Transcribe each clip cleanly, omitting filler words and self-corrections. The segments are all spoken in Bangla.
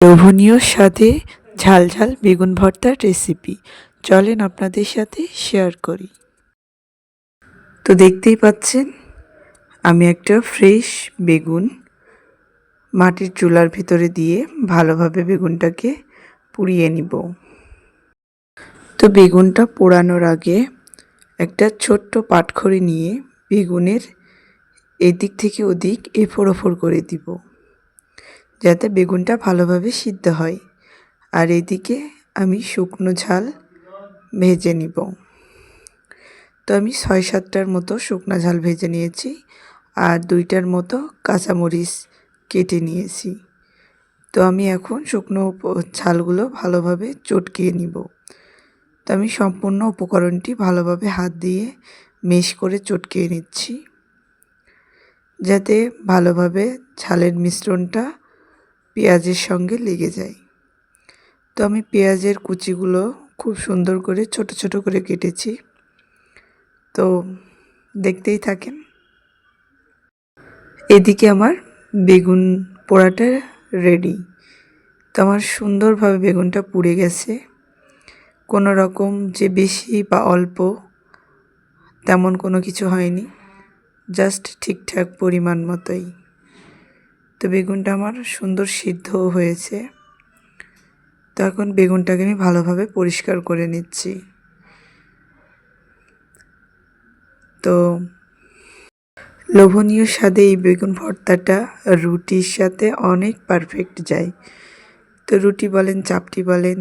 লোভনীয় স্বাদে ঝাল ঝাল বেগুন ভর্তার রেসিপি চলেন আপনাদের সাথে শেয়ার করি। তো দেখতেই পাচ্ছেন আমি একটা ফ্রেশ বেগুন মাটির চুলার ভিতরে দিয়ে ভালোভাবে বেগুনটাকে পুড়িয়ে নিব। তো বেগুনটা পোড়ানোর আগে একটা ছোট্ট পাটখড়ি নিয়ে বেগুনের এদিক থেকে ওদিক এফোড় ওফোড় করে দিব, যাতে বেগুনটা ভালোভাবে সিদ্ধ হয়। আর এদিকে আমি শুকনো ঝাল ভেজে নিব। তো আমি ৬-৭টার মতো শুকনো ঝাল ভেজে নিয়েছি আর 2টার মতো কাঁচামরিচ কেটে নিয়েছি। তো আমি এখন শুকনো ঝালগুলো ভালোভাবে চটকিয়ে নিব। তো আমি সম্পূর্ণ উপকরণটি ভালোভাবে হাত দিয়ে মেশ করে চটকিয়ে নিচ্ছি, যাতে ভালোভাবে ঝালের মিশ্রণটা পেঁয়াজের সঙ্গে লেগে যায়। তো আমি পেঁয়াজের কুচিগুলো খুব সুন্দর করে ছোট ছোট করে কেটেছি। তো দেখতেই থাকেন। এদিকে আমার বেগুন পোড়াটা রেডি। তো আমার সুন্দরভাবে বেগুনটা পুড়ে গেছে। কোনো রকম যে বেশি বা অল্প তেমন কোনো কিছু হয়নি, জাস্ট ঠিকঠাক পরিমাণ মতোই। তো বেগুনটা আমার সুন্দর সিদ্ধ হয়েছে। তো এখন বেগুনটাকে আমি ভালোভাবে পরিষ্কার করে নিচ্ছি। তো লোভনীয় স্বাদে এই বেগুন ভর্তাটা রুটির সাথে অনেক পারফেক্ট যায়। তো রুটি বলেন, চাপটি বলেন,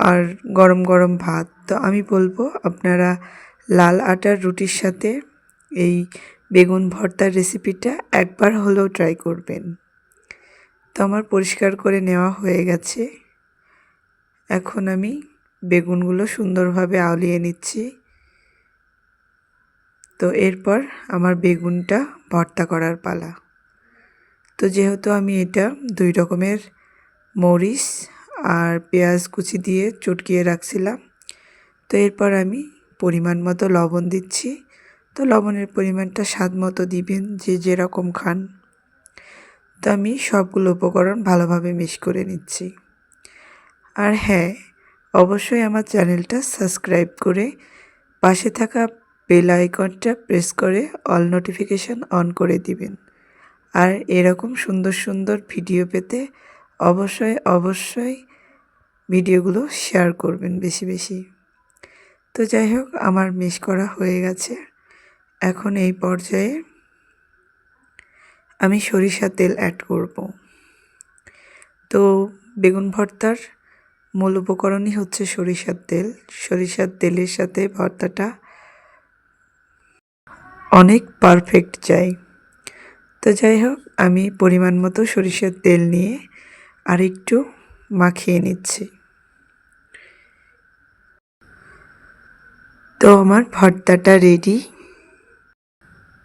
আর গরম গরম ভাত। তো আমি বলবো আপনারা লাল আটার রুটির সাথে এই বেগুন ভর্তার রেসিপিটা একবার হলেও ট্রাই করবেন। তো আমার পরিষ্কার করে নেওয়া হয়ে গেছে। এখন আমি বেগুনগুলো সুন্দরভাবে আউলিয়ে নিচ্ছি। তো এরপর আমার বেগুনটা ভর্তা করার পালা। তো যেহেতু আমি এটা 2 রকমের মরিচ আর পেঁয়াজ কুচি দিয়ে চটকিয়ে রাখছিলাম, তো এরপর আমি পরিমাণ মতো লবণ দিচ্ছি। তো লবণের পরিমাণটা স্বাদ মতো দিবেন, যে যেরকম খান। তো আমি সবগুলো উপকরণ ভালোভাবে মিক্স করে নিচ্ছি। আর হ্যাঁ, অবশ্যই আমার চ্যানেলটা সাবস্ক্রাইব করে পাশে থাকা বেল আইকনটা প্রেস করে অল নোটিফিকেশান অন করে দিবেন। আর এরকম সুন্দর সুন্দর ভিডিও পেতে অবশ্যই ভিডিওগুলো শেয়ার করবেন বেশি বেশি। তো যাই হোক, আমার মিক্স করা হয়ে গেছে। এখন এই পর্যায়ে আমি সরিষার তেল অ্যাড করব। তো বেগুন ভর্তার মূল উপকরণই হচ্ছে সরিষার তেল। সরিষার তেলের সাথে ভর্তাটা অনেক পারফেক্ট যায়। তো যাই হোক, আমি পরিমাণ মতো সরিষার তেল নিয়ে আরেকটু মাখিয়ে নিচ্ছি। তো আমার ভর্তাটা রেডি।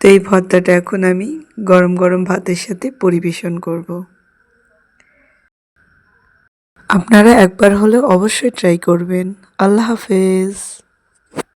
তো এই ভর্তাটা এখন আমি গরম গরম ভাতের সাথে পরিবেশন করব। আপনারা একবার হলেও অবশ্যই ট্রাই করবেন। আল্লাহ হাফেজ।